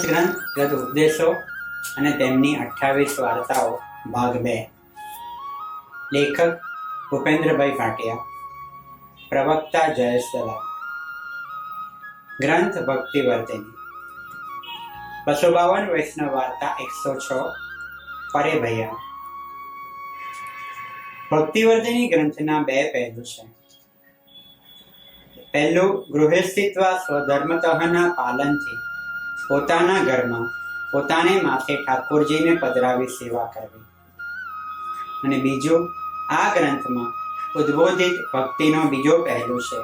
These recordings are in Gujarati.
માનસ ગ્રંથ ગત ઉપદેશો અને તેમની 28 વાર્તાઓ ભાગ 2. લેખક ભૂપેન્દ્રભાઈ ભાટિયા, પ્રવક્તા જયેશ દલાલ. ગ્રંથ ભક્તિવર્ધિની. 252 વૈષ્ણવ વાર્તા 106 પરે ભૈયા. ભક્તિવર્ધિની ગ્રંથના 2 પહેલું છે. પહેલું, ગૃહસ્થિત્વ સ્વધર્મતઃના પાલનથી પોતાના ઘરમાં પોતાને માથે ઠાકોરજીને પધરાવી સેવા કરવી. અને બીજું, આ ગ્રંથમાં ઉદ્બોધિત ભક્તિનો બીજો પહેલું છે.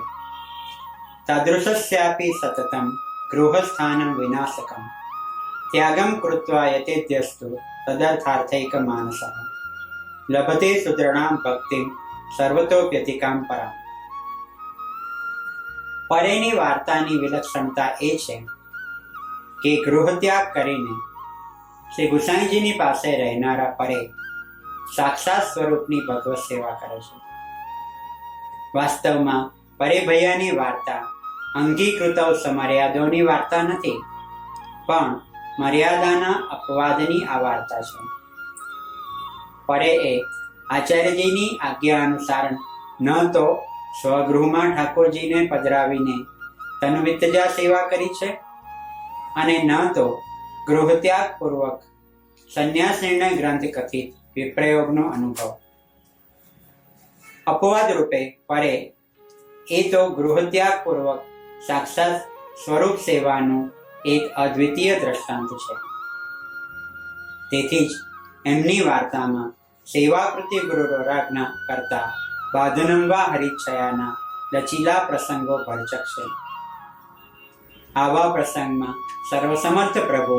તાદૃશસ્યાપી સતતમ ગૃહસ્થાનમ વિનાશકમ ત્યાગમ કૃત્વા યતેદ્યસ્તુ તદર્થાર્થૈક માનસઃ લભતે સુદૃઢામ ભક્તિમ સર્વતોપ્યધિકામ પરામ. પરેની વાર્તાની વિલક્ષણતા એ છે કે ગૃહત્યાગ કરીને શ્રી ગુસાઈજીની પાસે રહેનારા પરે સાક્ષાત સ્વરૂપની ભગવત સેવા કરે છે. વાસ્તવમાં પરે ભૈયાની વાર્તા અંગીકૃત સમર્યાદોની વાર્તા નથી, પણ મર્યાદાના અપવાદની આ વાર્તા છે. પરે એ આચાર્યજીની આજ્ઞા અનુસાર ન તો સ્વગૃહમાં ઠાકોરજીને પધરાવીને તન્વિતજા સેવા કરી છે અને ન તો ગૃહત્યાગ પૂર્વક સંન્યાસ નિર્ણય ગ્રંથ કથિત વિપ્રયોગનો અનુભવ. અપવાદ રૂપે પરે એ તો ગૃહત્યાગ પૂર્વક સાક્ષાત સ્વરૂપ સેવાનું એક અદ્વિતીય દ્રષ્ટાંત છે. તેથી જ એમની વાર્તામાં સેવાકૃતિ ગુરુરાજ્ઞા કરતા બાધનમ વા હરિચ્છયાના લચીલા પ્રસંગો ભરચક છે. આવા પ્રસંગમાં સર્વસમર્થ પ્રભુ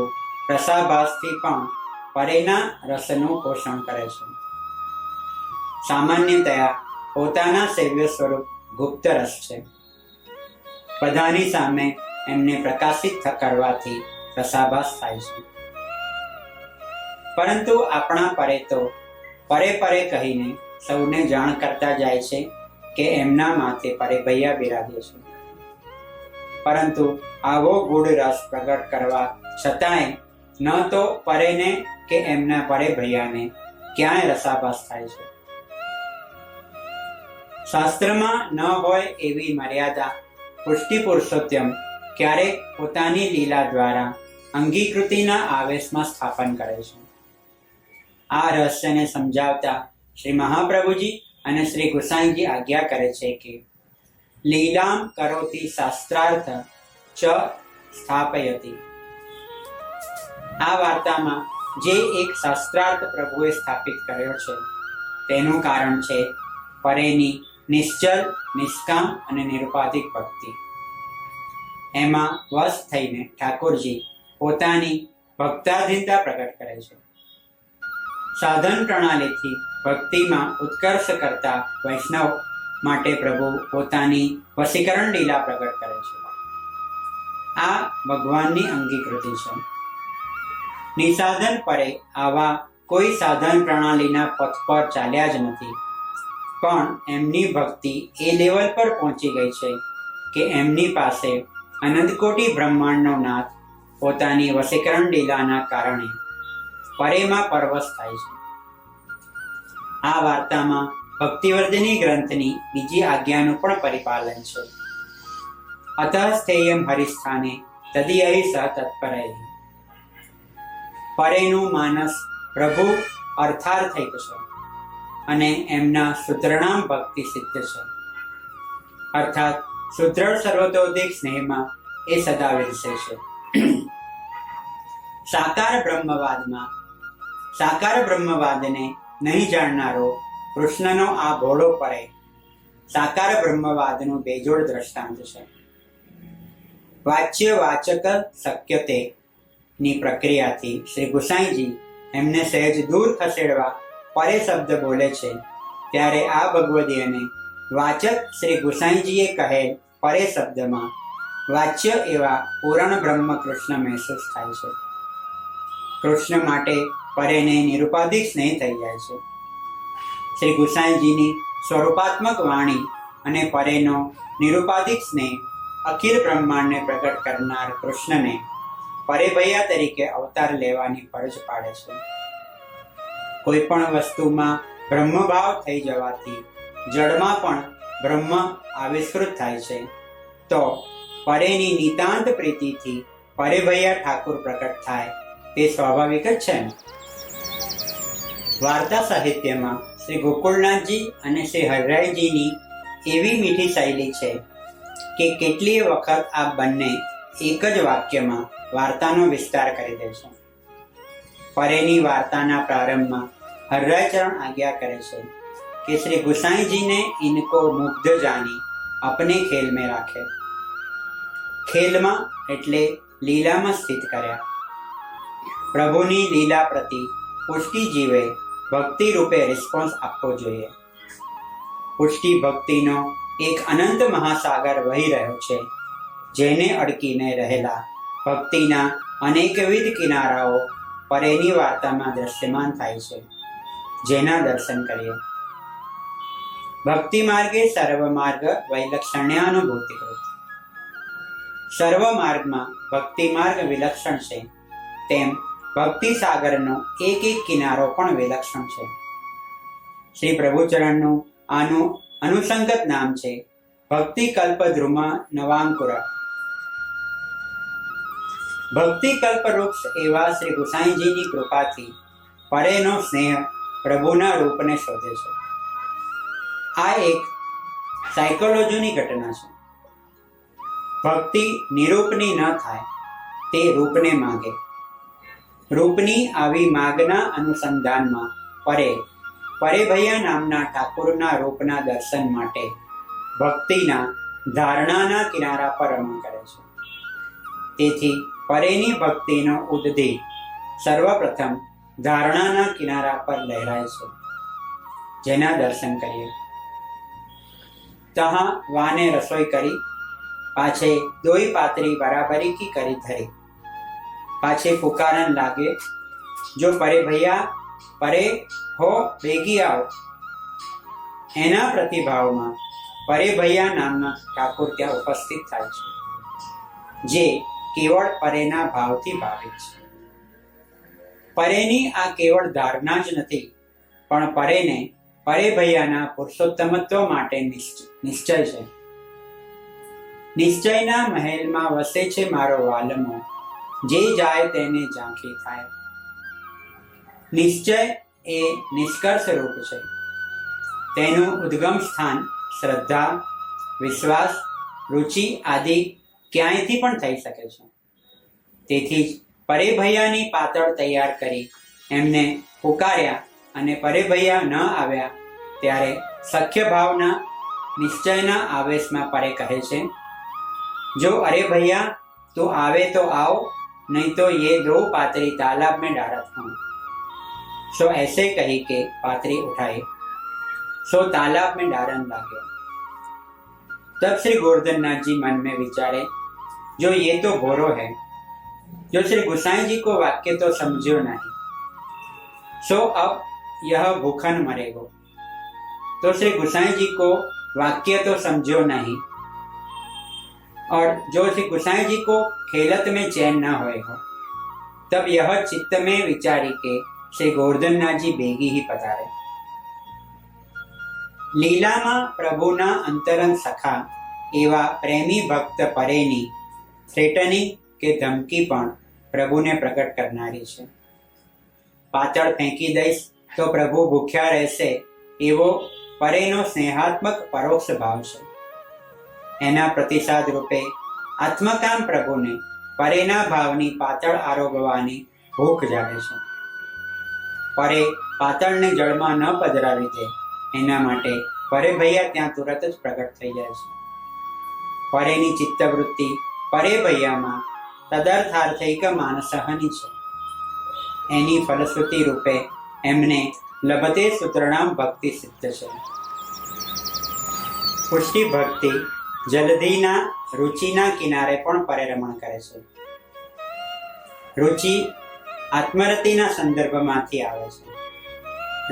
રસાભાસથી પણ પરેના રસનું પોષણ કરે છે. સામાન્યતયા પોતાના સેવ્ય સ્વરૂપ ગુપ્ત રસ છે. બધાની સામે એમને પ્રકાશિત કરવાથી રસાભાસ થાય છે. પરંતુ આપણા પરે તો પરે પરે કહીને સૌને જાણ કરતા જાય છે કે એમના માથે પરે ભૈયા બિરાજે છે. પરંતુ આવો ગૂઢ રસ પ્રગટ કરવા છતાંય ન તો પરેને કે એમના પરે ભૈયાને ક્યાંય રસાભાસ થાય છે. શાસ્ત્રમાં ન હોય એવી મર્યાદા પુષ્ટિ પુરુષોત્તમ ક્યારેક પોતાની લીલા દ્વારા અંગીકૃતિના આવેશમાં સ્થાપન કરે છે. આ રહસ્યને સમજાવતા શ્રી મહાપ્રભુજી અને શ્રી ગુસાઈજી આજ્ઞા કરે છે કે લીલામ કરોતિ શાસ્ત્રાર્થ ચ સ્થાપયતિ. આ વાર્તામાં જે એક શાસ્ત્રાર્થ પ્રભુએ સ્થાપિત કર્યો છે તેનું કારણ છે પરેની નિશ્ચલ, નિષ્કામ અને નિરુપાધિક ભક્તિ. એમાં વશ થઈને ઠાકોરજી પોતાની ભક્તાધીનતા પ્રગટ કરે છે. સાધન પ્રણાલીથી ભક્તિમાં ઉત્કર્ષ કરતા વૈષ્ણવ માટે પ્રભુ પોતાની વશીકરણ લીલા પ્રગટ કરે છે. આ ભગવાનની અંગીકૃતિ છે. નિસાધન પરે આવા કોઈ સાધન પ્રણાલીના પથ પર ચાલ્યા જ નથી, પણ એમની ભક્તિ એ લેવલ પર પહોંચી ગઈ છે કે એમની પાસે અનંતકોટી બ્રહ્માંડનો નાથ પોતાની વશીકરણ લીલાના કારણે પરેમાં પરવશ થાય છે. આ વાર્તામાં ભક્તિવર્ધિની ગ્રંથની બીજી આજ્ઞાનું પણ પરિપાલન છે. અતઃ સ્થેયમ હરિસ્થાને તદિયહિ સહ તત્પરૈ. પરેનું માનસ પ્રભુ અર્થાર્થિક છે અને એમના સુદ્રણામ ભક્તિ સિદ્ધ છે. અર્થાત સુદ્રઢ સર્વતોધિક સ્નેહમાં એ સદા વિરસે છે. સાકાર બ્રહ્મવાદને નહીં જાણનારો કૃષ્ણનો આ ભોળો પરે સાકાર બ્રહ્મવાદનું બેજોડ દ્રષ્ટાંત છે. વાચ્ય વાચક શક્યતે ની પ્રક્રિયાથી શ્રી ગુસાઈજી એમને સહેજ દૂર ખસેડવા પરે શબ્દ બોલે છે, ત્યારે આ ભગવદીયને વાચક શ્રી ગુસાઈજીએ કહેલ પરે શબ્દમાં વાચ્ય એવા પૂરણ બ્રહ્મ કૃષ્ણ મહેસૂસ થાય છે. કૃષ્ણ માટે પરેને નિરુપાધિક સ્નેહ થઈ જાય છે. શ્રી ગુસાઈજીની સ્વરૂપાત્મક વાણી અને પરેનો નિરુપાધિક સ્નેહ અખિલ બ્રહ્માંડને પ્રગટ કરનાર કૃષ્ણને પરેભૈયા તરીકે અવતાર લેવાની ફરજ પાડે છે. કોઈ પણ વસ્તુમાં બ્રહ્મભાવ થઈ જવાથી જળમાં પણ બ્રહ્મ આવિષ્કૃત થાય છે. તો પરેની નિતાંત પ્રીતિથી પરેભૈયા ઠાકુર પ્રકટ થાય તે સ્વાભાવિક જ છે. વાર્તા સાહિત્યમાં શ્રી ગોકુળનાથજી અને શ્રી હરરાયજીની એવી મીઠી શૈલી છે કે કેટલીય વખત આ બંને એક જ વાક્યમાં વાર્તાનો વિસ્તાર કરી દે છે. પરેની વાર્તાના પ્રારંભમાં હરરાયચરણ આજ્ઞા કરે છે कि श्री गुसाई जी ने इनको मुग्ध जानी अपने खेल में राखे. खेल में एटले लीला में स्थित कर्या. प्रभुनी लीला प्रति पुष्टि जीवे भक्ति रूपे रिस्पोन्स आपवो जोईए. पुष्टि भक्तिनो एक अनंत महासागर वही रह्यो छे, जेने अडकीने रहेला भक्तिना अनेकविध किनाराओ परेनी वार्तामां दृश्यमान थाय छे, जेना दर्शन करीए. भक्ति मार्गे सर्व मार्ग वैलक्षण्यानुभूतिकृत. सर्व मार्ग में भक्ति मार्ग विलक्षण है, तेम भक्ति सागर नो एक एक किनारो पण विलक्षण है. श्री प्रभुचरण नु आनु अनुसंगत नाम है भक्ति कल्प ध्रुम नवांकुर. भक्ति कल्प वृक्ष एवा श्री गुसाई जी की कृपा थी परेनो स्नेह प्रभुना रूप ने शोधे छे. आ एक साइकोलॉजी घटना है. भक्ति निरूपनी न थाय ते रूपने मांगे. रूपनी आवी मागना अनुसंधान में परे परेभैया नामना ठाकुरना रूपना दर्शन माटे भक्तिना धारणाना किनारा पर रमण करे छे. तेथी परेनी भक्तिनो उद्धी सर्वप्रथम धारणाना किनारा पर लहराय छे, जेना दर्शन करिए. तहाँ वाने रसोई करी, पाछे दोई पातरी बराबरी की करी धरी. पाछे पुकारन लागे, जो परे भैया परे हो बेगी आओ. एना प्रतिभाव में परे भैया नामना ठाकुर त्या उपस्थित थाय छे, जे केवल परेना भावथी भावित छे. परेनी आ केवल धारणा ज नथी, पण परेने परेभैयाना पुरुषोत्तमत्व माटे निश्चय छे. निश्चयना महलमां वसे छे मारो वालमो, जे जाय तेने झांखी थाय. निश्चय ए निष्कर्ष रूप छे. तेनुं उद्गम स्थान श्रद्धा, विश्वास, रुचि आदि क्यांयथी पण थई शके छे. तेथी ज परेभैयानी पातळ तैयार करी एमने पुकार्या અને પરેભૈયા ન આવ્યા ત્યારે સખ્ય ભાવના નિશ્ચયના આવેશમાં પરે કહે છે, જો અરે ભૈયા તું આવે તો आओ, नहीं तो ये दो पातरी तालाब में डालत हूँ. सो ऐसे कही के पातरी उठाई, सो तालाब में डालन लागे. तब श्री गोवर्धननाथ जी मन में विचारे, जो ये तो भोरो है, जो श्री गुसाई जी को वाक्य तो समझो नहीं, सो अब यह भूखन मरेगो. तो श्री गुसाई जी को वाक्य तो समझो नहीं, और जो श्री गुसाई जी को खेलत में चैन न होएगो. तब यह चित्त में विचारी के श्री गोवर्धननाथ जी बेगी ही पधारे. लीला में प्रभुना अंतरंग सखा एवा प्रेमी भक्त परेनी थ्रेटनिंग के धमकी पण प्रभु ने प्रकट करनारी छे. पातळ फेंकी दईश तो प्रभु भूख्या रहशे एवो परेनो स्नेहात्मक परोक्ष भाव छे. एना प्रतिसाद रूपे आत्मकाम प्रभुने परेना भावनी पातळ आरोगवानी भूख जागे छे. परे पातळने जळमां न पधरावी दे एना माटे परेभैया त्यां तुरत ज प्रगट थई जाय छे. परेनी चित्तवृत्ति परेभैयामां तदर्थार्थिक मानसहनी छे. एनी फलश्रुति रूपे एमने लभते सूत्रणाम भक्ति सिद्ध छे. पुष्टि भक्ति जलधीना रुचिना किनारे पण परे रमण करे छे. रुचि आत्मरतिना संदर्भमांथी आवे छे.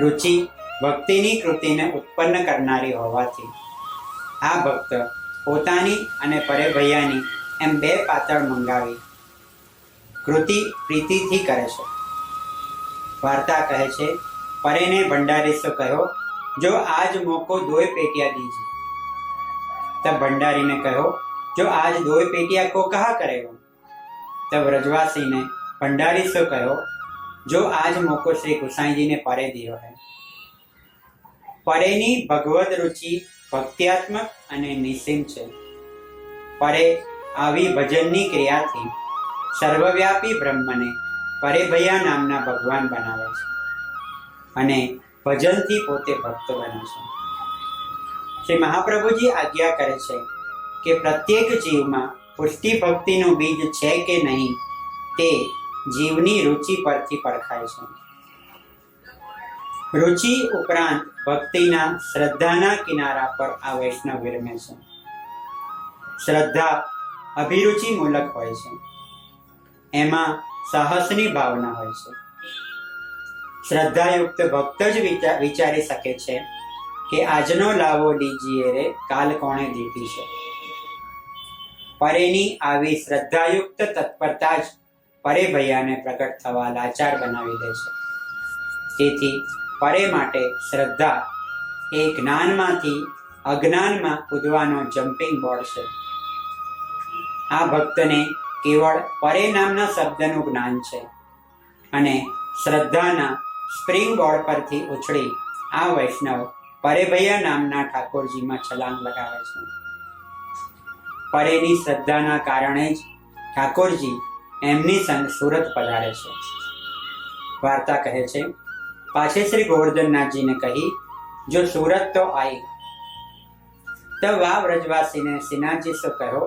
रुचि भक्तिनी कृतिने उत्पन्न करनारी होवाथी आ भक्त पोतानी अने परेभैयानी एम बे पातळ मंगावी કૃતિ પ્રીતિથી કરે છે. વાર્તા કહે છે, પરેને ભંડારી સો કહ્યો, જો આજ મોકો 2 पेटियां दीजिए. तब भंडारी ने कहो, जो आज 2 पेटियां को कहा करेगा. तब ब्रजवासी ने भंडारी से कहो, जो आज मोको श्री गोसाई जी ने परे दियो है. परेनी भगवद रुचि भक्त्यात्मक અને નિસીમ છે. પરે આવી ભજનની ક્રિયાથી સર્વવ્યાપી બ્રહ્મને પરેભયા નામના ભગવાન બનાવે છે અને ભજનથી પોતે ભક્ત બને છે. શ્રી મહાપ્રભુજી આજ્ઞા કરે છે કે પ્રત્યેક જીવમાં પુષ્ટિ ભક્તિનું બીજ છે કે નહીં તે જીવની રુચિ પરથી પરખાય છે. રુચિ ઉપરાંત ભક્તિના શ્રદ્ધાના કિનારા પર આ વૈષ્ણવ વિરમે છે. શ્રદ્ધા અભિરુચિ મૂલક હોય છે, એમાં સાહસની ભાવના હોય છે. શ્રદ્ધાયુક્ત ભક્ત જ વિચારી શકે છે કે આજનો લાવો લીજીએ રે, કાલ કોણે દીધી છે. પરેની આવી શ્રદ્ધાયુક્ત તત્પરતા જ પરેભયાને પ્રગટ થવા લાચાર બનાવી દે છે. તેથી પરે માટે શ્રદ્ધા એ જ્ઞાનમાંથી અજ્ઞાનમાં કૂદવાનો જમ્પિંગ બોર્ડ છે. આ ભક્તને કેવળ પરે નામના શબ્દનું જ્ઞાન છે અને શ્રદ્ધાના સ્પ્રિંગ બોર્ડ પરથી ઉછળી આ વૈષ્ણવ પરેભયા નામના ઠાકોરજીમાં છલાંગ લગાવે છે. પરેની શ્રદ્ધાના કારણે જ ઠાકોરજી એમની સંગ સુરત પધારે છે. વાર્તા કહે છે, पाछे श्री गोवर्धननाथ जी ने कही, जो सूरत तो आई. तब वह ब्रजवासी ने श्रीनाथ जी से कहो,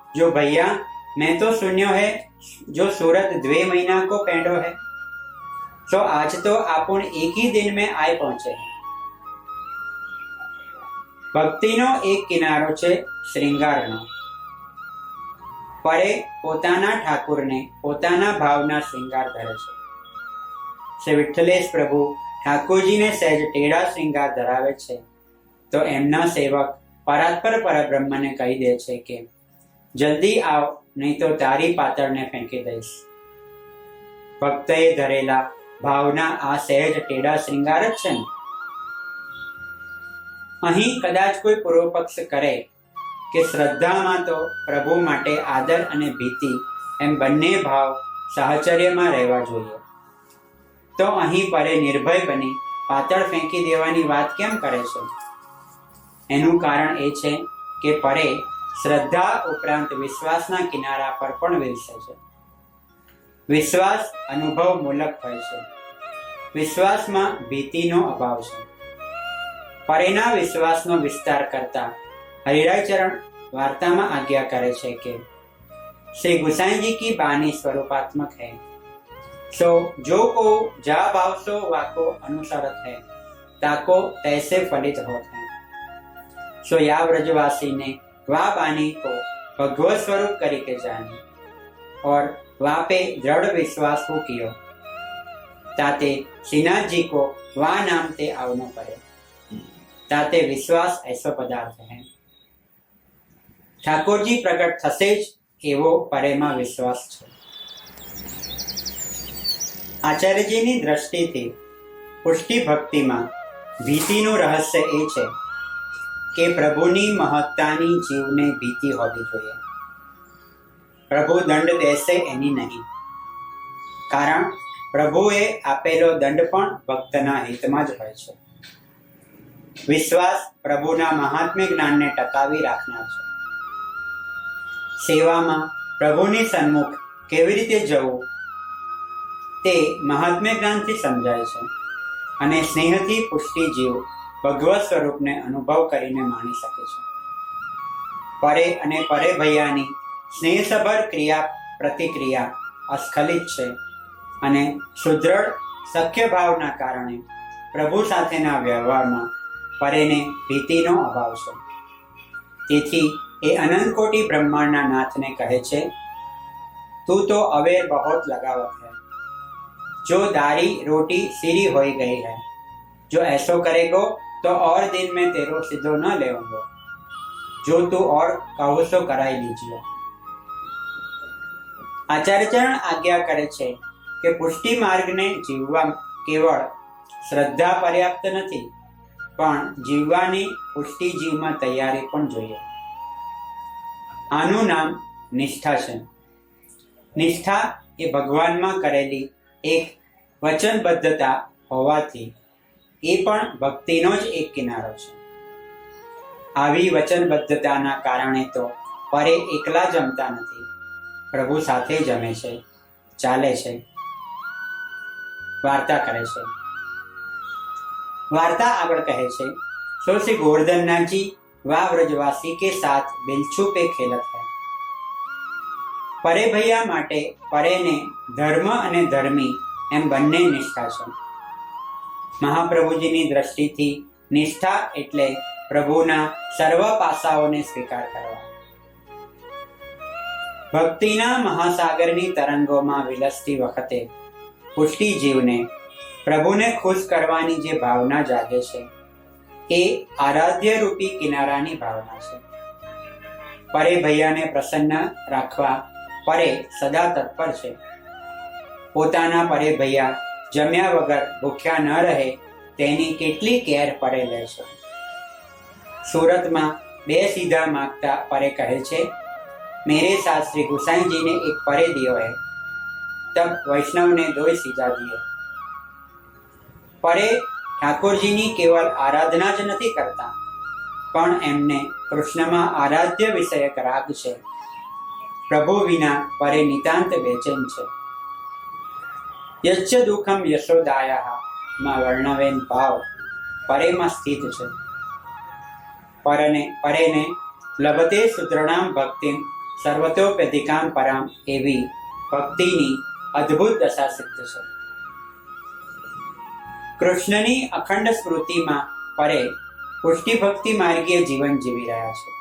जो भैया मैं तो सुन्यो है जो सूरत 2 महीना को पेंडो है, तो आज तो आपण एक ही दिन में आए पहुंचे हैं. ભક્તિનો એક કિનારો છે શ્રૃંગારનો. પરે પોતાના ઠાકુરને પોતાના ભાવના શ્રૃંગાર ધરે છે. શ્રી વિઠ્ઠલેશ પ્રભુ ઠાકોરજીને સહેજ ટેઢા શ્રૃંગાર ધરાવે છે તો એમના સેવક પરાત્પર પરબ્રહ્મને કહી દે છે કે જલ્દી આવ, નહીં તો તારી પાતળને ફેંકી દઈશ. ભક્તએ ધરેલા ભાવના આ સહેજ ટેઢા શ્રૃંગાર જ છે ને. અહીં કદાચ કોઈ પૂર્વ પક્ષ કરે કે શ્રદ્ધામાં તો પ્રભુ માટે આદર અને ભીતિ એમ બંને ભાવ સાહચર્યમાં રહેવા જોઈએ, તો અહીં પરે નિર્ભય બની પાતળ ફેંકી દેવાની વાત કેમ કરે છે? એનું કારણ એ છે કે પરે શ્રદ્ધા ઉપરાંત વિશ્વાસના કિનારા પર પણ વિલસે છે. વિશ્વાસ અનુભવ મૂલક હોય છે. વિશ્વાસમાં ભીતિનો અભાવ છે. પરેના વિશ્વાસનો વિસ્તાર કરતા હરિરાયચરણ વાર્તામાં આજ્ઞા કરે છે કે श्री गोसाई जी की बानी स्वरूपात्मक है, सो जो को जा भाव सो वाको अनुसरत है, ताको तैसे फलित होत है. सो या ब्रजवासी ने वा बानी को भगवत स्वरूप करके जानी और वा पे दृढ़ विश्वास को कियो, ताते श्रीनाथ जी को वा नाम ते आवनो पड़े. ताते विश्वास ऐसो पदार्थ है. ठाकुर जी प्रकट थसे ज એવો પરેમાં વિશ્વાસ છે. આચાર્યજીની દ્રષ્ટિથી પુષ્ટિ ભક્તિમાં ભીતિનું રહસ્ય એ છે કે પ્રભુની મહત્તાની જીવને ભીતિ હોવી જોઈએ. પ્રભુ દંડ દેશે એની નહીં, કારણ પ્રભુએ આપેલો દંડ પણ ભક્તના હિતમાં જ હોય છે. વિશ્વાસ પ્રભુના મહાત્મ્ય જ્ઞાનને ટકાવી રાખનાર છે. સેવામાં પ્રભુની સન્મુખ કેવી રીતે જવું તે મહાત્મ્ય જ્ઞાનથી સમજાય છે અને સ્નેહથી પુષ્ટિ જીવ ભગવત સ્વરૂપને અનુભવ કરીને માણી શકે છે. પરે અને પરે ભૈયાની સ્નેહસભર ક્રિયા પ્રતિક્રિયા અસ્ખલિત છે અને સુદૃઢ સખ્ય ભાવના કારણે પ્રભુ સાથેના વ્યવહારમાં પરેને ભીતિનો અભાવ છે. તેથી એ अनंत कोटि ब्रह्मांडना नाथ ने कहे छे, तू तो अवेर बहुत लगावत है, जो दारी रोटी सीरी होई गई है, जो ऐसो करेगो तो और दिन में तेरो सीधो न लेऊंगो, जो तू और कहो सो कराई लीजिए. આચાર્યચરણ આજ્ઞા કરે છે કે પુષ્ટિ માર્ગને જીવવા કેવળ શ્રદ્ધા પર્યાપ્ત નથી, પણ જીવવાની પુષ્ટિ જીવમાં તૈયારી પણ જોઈએ. આનું નામ નિષ્ઠા છે. નિષ્ઠા એ ભગવાનમાં કરેલી એક વચનબદ્ધતા હોવાથી એ પણ ભક્તિનો જ એક કિનારો છે. આવી વચનબદ્ધતાના કારણે તો પરે એકલા જમતા નથી, પ્રભુ સાથે જમે છે, ચાલે છે, વાર્તા કરે છે. वार्ता आगळ कहे छे, सो श्री गोवर्धननाथ जी वा व्रजवासी के साथ बिलछू पे खेलत है. परे भैया माटे परे ने धर्म अने धर्मी एम बंने निष्ठा छे. महाप्रभुजीनी दृष्टिथी निष्ठा एटले प्रभुना सर्व पासाओने स्वीकार करवा. भक्तिना महासागरनी तरंगोमां विलसती वखते पुष्टि जीवने प्रभुने खुश करवानी जे भावना जागे छे ए आराध्य रूपी किनारानी भावना छे. परे भैयाने प्रसन्न राखवा परे सदा तत्पर छे. पोताना परे भैया जम्या वगर भूख्या न रहे तेनी केटली केर परे ले छे. सूरतमां बे सीधा मागता परे कहे छे, मेरे साथ श्री गुसाई जी ने एक परे दियो है, तब वैष्णव ने 2 सीधा दिए. परे ठाकुरजीनी केवल आराधना ज नहीं करता, पण एमने कृष्णमां आराध्य विषयक राग छे. प्रभु विना परे नितांत बेचैन छे. यच्च दुखम यशोदायाः मां वर्णवेन भाव परे मां स्थित छे. परेने लभते सुदृढ़ां भक्तिं सर्वतोप्यधिकां परां एवी भक्तिनी अद्भुत दशा सिद्ध छे. कृष्णनी अखंड स्मृतिमां परे पुष्टि भक्ति मार्गीय जीवन जीवी रह्या छे.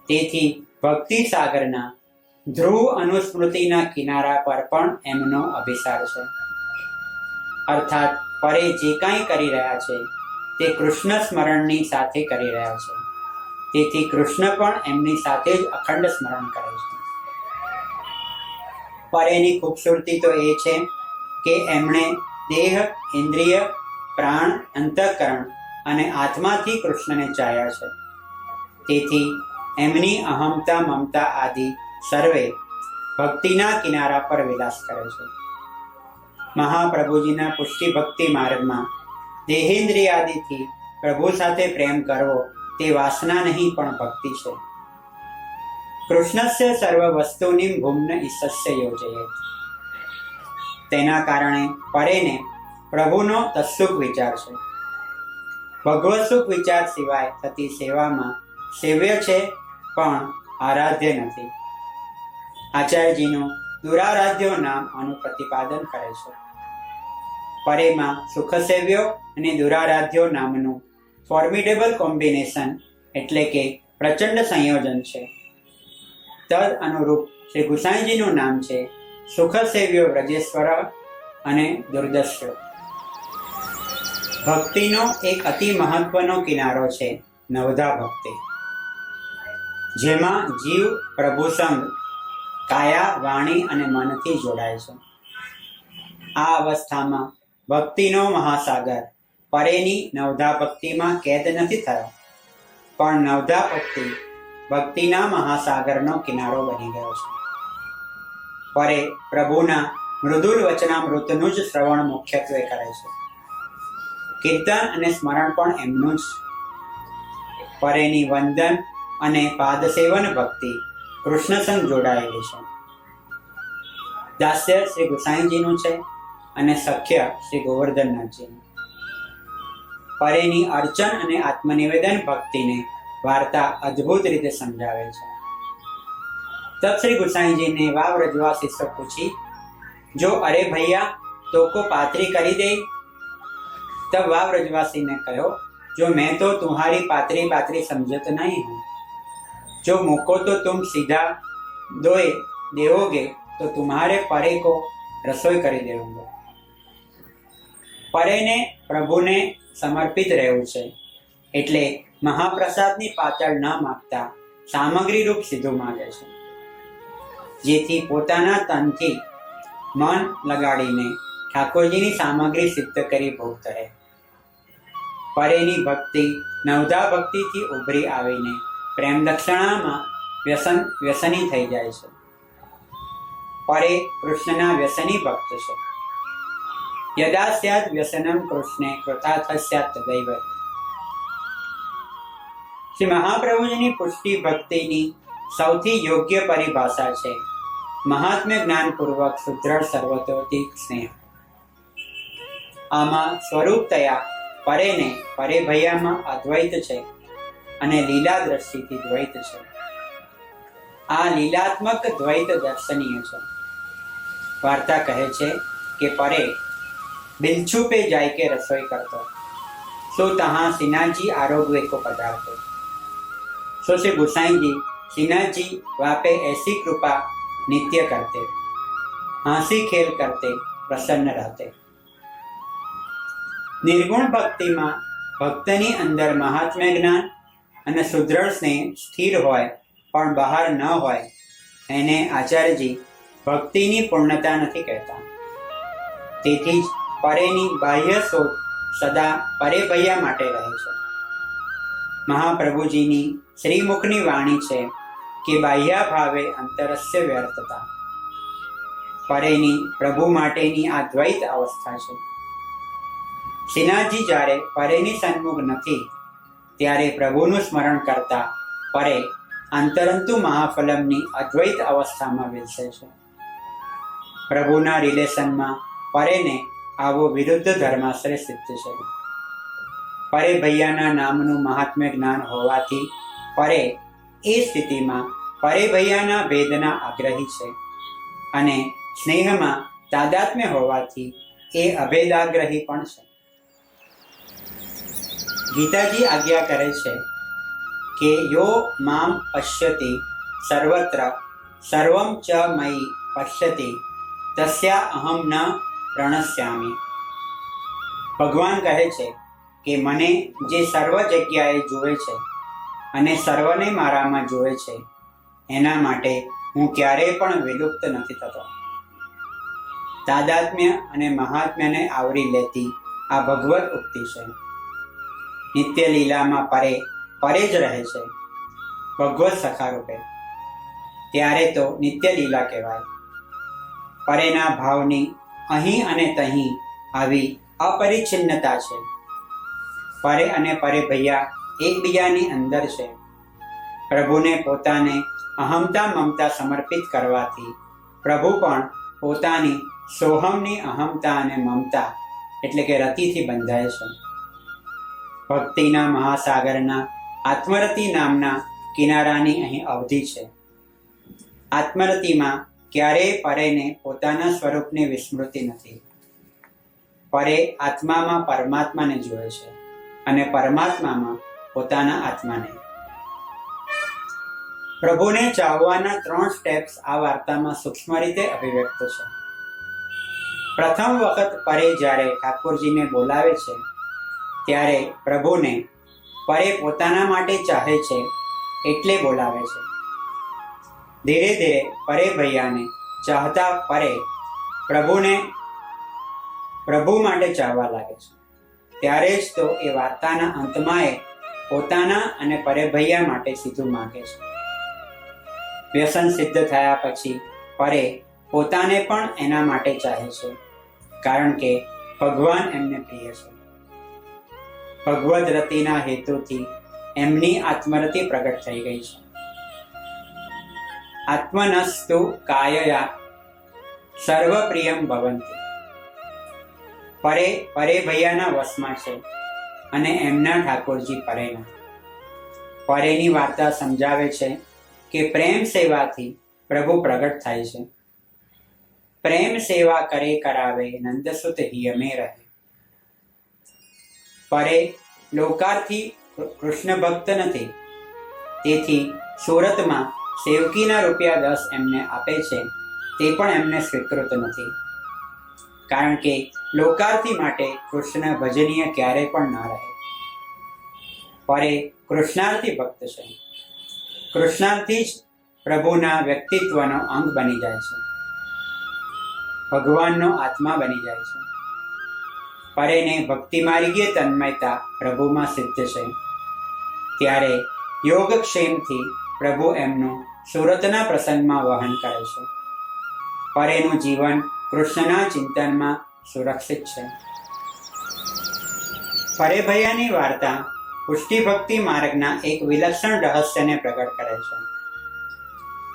तेथी भक्ति सागरना ध्रुव अनुस्मृतिना किनारा पर पण एमनो अभिसार छे. अर्थात परे जे कांई करी रह्या छे ते कृष्ण स्मरणनी साथे करी रह्या छे. तेथी कृष्ण पण एमनी साथे ज अखंड स्मरण करे छे. परेनी खूबसूरती तो ए छे के एमणे देह, इंद्रिय, प्राण, अंतःकरण अने आत्माथी कृष्णने चाह्या छे. तेथी एमनी अहमता ममता आदि सर्वे भक्तिना किनारा पर विलास करे छे. महाप्रभुजीना पुष्टि भक्ति मार्गमां देहेन्द्रियादिथी प्रभु साथे प्रेम करवो ते वासना नहीं पण भक्ति छे. कृष्णस्य सर्व वस्तुनिं भूम्न ईशस्य योजयेत्. तेना कारणे परेने प्रभुनो तत्सुख विचार छे. भगवत सुख विचार सिवाय थती सेवामां सेव्य छे पण आराध्य नथी. आचार्यजीनुं दुराराध्यो नाम आनुं प्रतिपादन करे छे. परेमां सुखसेव्यो अने दुराराध्यो नामनुं फॉर्मिडेबल कॉम्बिनेशन एटले के प्रचंड संयोजन छे. तद अनुरूप श्री गुसाईजीनुं नाम छे सुखसेव्यो व्रजेश्वर अने दुर्दर्शो. भक्तिनो एक अति महत्वनो किनारो छे नवधा भक्ति, जेमां जीव प्रभु संग काया, वाणी अने मनथी जोड़ाय छे. आ अवस्थामां भक्तिनो महासागर परेनी नवधा भक्तिमां कैद नथी थयो, पण नवधा भक्ति भक्तिना महासागरनो किनारो बनी गयो छे. परे प्रभुना मृदुल वचनामृतनुं ज श्रवण मुख्यत्वे करे छे. कीर्तन अने स्मरण पण एमनुं ज. परेनी वंदन अने पादसेवन भक्ति कृष्ण संग जोड़ायेली छे. दास्य श्री गुसाईजीनुं छे अने सख्य श्री गोवर्धननाथजीनुं. परेनी अर्चन अने आत्मनिवेदन भक्तिने वार्ता अद्भुत रीते समझावे छे. तब श्री गुसाई जी ने वा व्रजवासी से पूछी, जो अरे भैया तो को पात्री करी दे. तब वा व्रजवासी ने कहो, जो मैं तो तुम्हारी पात्री पात्री समझत नहीं हूँ. जो मुको तो तुम सीधा देवोगे तो तुम्हारे परे को रसोई करी देऊंगा. परे ने प्रभु ने समर्पित रहવું છે એટલે મહાપ્રસાદની પાતળ ન માગતા સામગ્રી રૂપ સીધું માગે છે. જેથી પોતાના તનથી મન લગાડીને ઠાકોરજીની સામગ્રી સિદ્ધ કરી ભોગ ધરે. પરેની ભક્તિ નવધા ભક્તિથી ઉભરી આવીને પ્રેમ દક્ષિણામાં વ્યસની થઈ જાય છે. પરે કૃષ્ણના વ્યસની ભક્ત છે. યદા સ્યાદ વ્યસનમ કૃષ્ણે કૃતાર્થ સ્યાત તદૈવ. શ્રી મહાપ્રભુજીની પુષ્ટિ ભક્તિની સૌથી યોગ્ય પરિભાષા છે મહાત્મ્ય જ્ઞાનપૂર્વક સુદ્રઢ સર્વતોધિક સ્નેહ. આમાં સ્વરૂપતયા પરેને પરે ભૈયામાં અદ્વૈત છે અને લીલા દ્રષ્ટિથી દ્વૈત છે. આ લીલાત્મક દ્વૈત દર્શનીય છે. વાર્તા કહે છે કે પરે બિલછુ पे जाय के रसोई करतो सो तहाँ सिन्हा जी आरोग्य को पधारते. सो से गुसाई जी सिन्हा जी वहाँ पे ऐसी कृपा नित्य करते, हंसी खेल करते, प्रसन्न रहते. निर्गुण ભક્તિમાં ભક્તની અંદર મહાત્મ્ય જ્ઞાન અને સુદ્રઢ સ્નેહ સ્થિર હોય પણ બહાર ન હોય એને આચાર્યજી ભક્તિની પૂર્ણતા નથી કહેતા. તેથી જ પરેની બાહ્ય શોધ સદા પરે ભૈયા માટે રહે છે. મહાપ્રભુજીની શ્રીમુખની વાણી છે કે બાહ્યા ભાવે અંતરસ્ય વ્યર્થતા. પરેની પ્રભુ માટેની આ દ્વૈત અવસ્થા છે. સિન્હાજી જ્યારે પરેની સન્મુખ નથી ત્યારે પ્રભુનું સ્મરણ કરતા પરે અંતરંતુ મહાફલમની અદ્વૈત અવસ્થામાં વિલસે છે. પ્રભુના રિલેશનમાં પરેને આવો વિરુદ્ધ ધર્માશ્રય સિદ્ધ છે. પરે ભૈયાના નામનું મહાત્મ્ય જ્ઞાન હોવાથી પરે એ સ્થિતિમાં પરે ભૈયાના ભેદના આગ્રહી છે અને સ્નેહમાં તાદાત્મ્ય હોવાથી એ અભેદાગ્રહી પણ છે. ગીતાજી આજ્ઞા કરે છે કે યો મામ પશ્યતિ સર્વત્ર સર્વમ ચ મયી પશ્યતિ તસ્યા અહમ ન પ્રણશ્યામિ. ભગવાન કહે છે કે મને જે સર્વ જગ્યાએ જુએ છે અને સર્વને મારામાં જુએ છે એના માટે હું ક્યારેય પણ વિલુપ્ત નથી થતો. તાદાત્મ્ય અને મહાત્મ્યને આવરી લેતી આ ભગવત ઉક્તિ છે. નિત્ય લીલામાં પરે જ રહે છે ભગવત સખા રૂપે. ત્યારે તો નિત્ય લીલા કહેવાય. પરેના ભાવની અહીં અને તહીં આવી અપરિચ્છિન્નતા છે. પરે અને પરે ભૈયા એકબીજાની અંદર છે. પ્રભુને પોતાને અહમતા મમતા સમર્પિત કરવાથી પ્રભુ પણ પોતાની સોહમની અહમતા અને મમતા એટલે કે રતિથી બંધાય છે. ભક્તિના મહાસાગરના આત્મરતિ નામના કિનારાની અહીં અવધિ છે. આત્મરતિમાં ક્યારેય પરેને પોતાના સ્વરૂપની વિસ્મૃતિ નથી. પરે આત્મામાં પરમાત્માને જુએ છે અને પરમાત્મામાં પોતાના આત્માને. પ્રભુને ચાહવાના 3 સ્ટેપ્સ આ વાર્તામાં સૂક્ષ્મ રીતે અભિવ્યક્ત છે. પ્રથમ વખત પરે જ્યારે ઠાકોરજીને બોલાવે છે ત્યારે પ્રભુને પરે પોતાના માટે ચાહે છે એટલે બોલાવે છે. ધીરે ધીરે પરે ભૈયાને ચાહતા પરે પ્રભુને પ્રભુ માટે ચાહવા લાગે છે. ત્યારે જ તો એ વાર્તાના અંતમાં એ પોતાના અને પરે ભૈયા માટે સીધું માગે છે. વ્યસન સિદ્ધ થયા પછી પરે પોતાને પણ એના માટે ચાહે છે કારણ કે ભગવાન એમને પ્રિય છે. ભગવદ રતિના હેતુથી એમની આત્મરતિ પ્રગટ થઈ ગઈ છે. આત્મનસ્તુ કાયયા સર્વપ્રિયમ ભવંતી. પરે ભૈયાના વશમાં છે અને એમના ઠાકોરજી પરેના. પરેની વાર્તા સમજાવે છે કે પ્રેમ સેવાથી પ્રભુ પ્રગટ થાય છે. પ્રેમ સેવા કરે કરાવે નંદસુત હિયમે રહે. પરે લોકાર્થી કૃષ્ણ ભક્ત નથી. તેથી સુરતમાં સેવકીના ₹10 એમને આપે છે તે પણ એમને સ્વીકૃત નથી. કારણ કે લોકાર્થી માટે કૃષ્ણ ભજનીય ક્યારેય પણ ન રહે. પરે કૃષ્ણાર્થી ભક્ત છે. કૃષ્ણાર્થી જ પ્રભુના વ્યક્તિત્વનો અંગ બની જાય છે, ભગવાનનો આત્મા બની જાય છે. પરેને ભક્તિ માર્ગીય તન્મયતા પ્રભુમાં સિદ્ધ છે. ત્યારે યોગક્ષેમથી પ્રભુ એમનું સુરતના પ્રસંગમાં વહન કરે છે. પરેનું જીવન કૃષ્ણના ચિંતનમાં સુરક્ષિત છે. પરે ભૈયાની વાર્તા પુષ્ટિ ભક્તિ માર્ગના એક વિલક્ષણ રહસ્યને પ્રગટ કરે છે.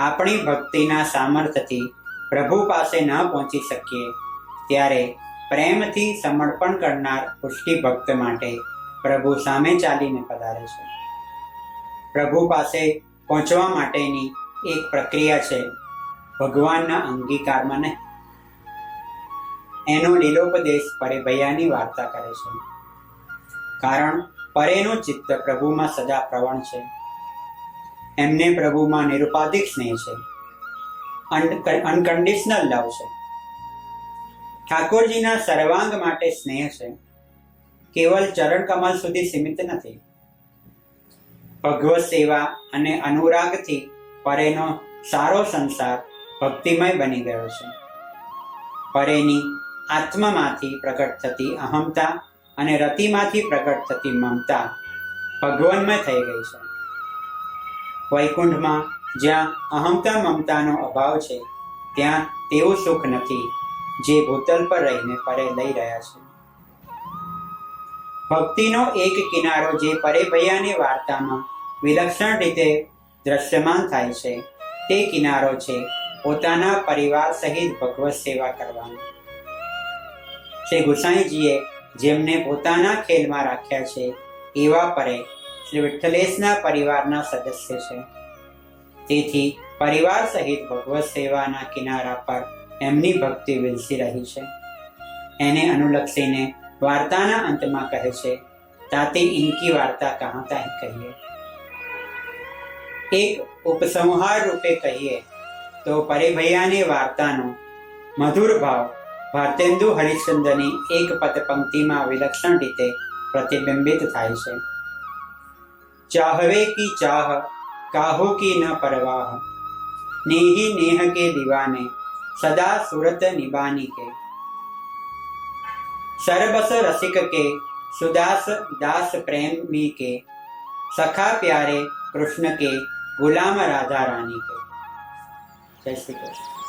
આપણી ભક્તિના સામર્થ્યથી પ્રભુ પાસે ન પહોંચી શકીએ ત્યારે પ્રેમથી સમર્પણ કરનાર પુષ્ટિ ભક્ત માટે પ્રભુ સામે ચાલીને પધારે છે. પ્રભુ પાસે પહોંચવા માટેની એક પ્રક્રિયા છે, ભગવાનના અંગીકારમાં નહીં. એનો લીલોપદેશ પરે ભૈયાની વાર્તા કરે છે. કારણ પરેનું ચિત્ત પ્રભુમાં સદા પ્રવણ છે. એમને પ્રભુમાં નિરુપાધિક સ્નેહ છે, અનકન્ડિશનલ લવ છે. ઠાકોરજીના સર્વાંગ માટે સ્નેહ છે, કેવલ ચરણ કમલ સુધી સીમિત નથી. ભગવત સેવા અને અનુરાગથી પરેનો સારો સંસાર ભક્તિમય બની ગયો છે. પરેની આત્મામાંથી પ્રગટ થતી અહમતા અને રતિમાંથી પ્રગટ થતી મમતા ભગવાનમય થઈ ગઈ છે. વૈકુંઠમાં જ્યાં અહમતા મમતાનો અભાવ છે, ત્યાં તેવું સુખ નથી જે ભૂતલ પર રહીને પરે લઈ રહ્યા છે. ભક્તિનો એક કિનારો જે પરે ભૈયાની વાર્તામાં વિલક્ષણ રીતે દ્રશ્યમાન થાય છે, તે કિનારો છે પોતાના પરિવાર સહિત ભગવત સેવા કરવાનો. શ્રી ગુસાઈજીએ જેમને પોતાના ખેલમાં રાખ્યા છે, એવા પરે શ્રી વિઠ્ઠલેશના પરિવારના સદસ્ય છે. તેથી પરિવાર સહિત ભગવત સેવાના કિનારા પર એમની ભક્તિ વિલસી રહી છે. એને અનુલક્ષીને વાર્તાના અંતમાં કહે છે, તાતી ઇનકી વાર્તા કહાતા કહીએ. એક ઉપસંહાર રૂપે કહીએ તો પરે ભૈયાની વાર્તાનો મધુર ભાવ ભારતેન્દુ હરિશ્ચંદ્રની એક પદ પંક્તિમાં વિલક્ષણ રીતે પ્રતિબિંબિત થાય છે. ચાહવે કી ચાહ કાહો કી ન પરવાહ, નેહી નેહ કે દીવાને સદા સુરત નિબાની કે. સરબસ રસિક કે સુદાસ દાસ પ્રેમી કે, સખા પ્યારે કૃષ્ણ કે ગુલામ રાધા રાની કે. જય શ્રી કૃષ્ણ.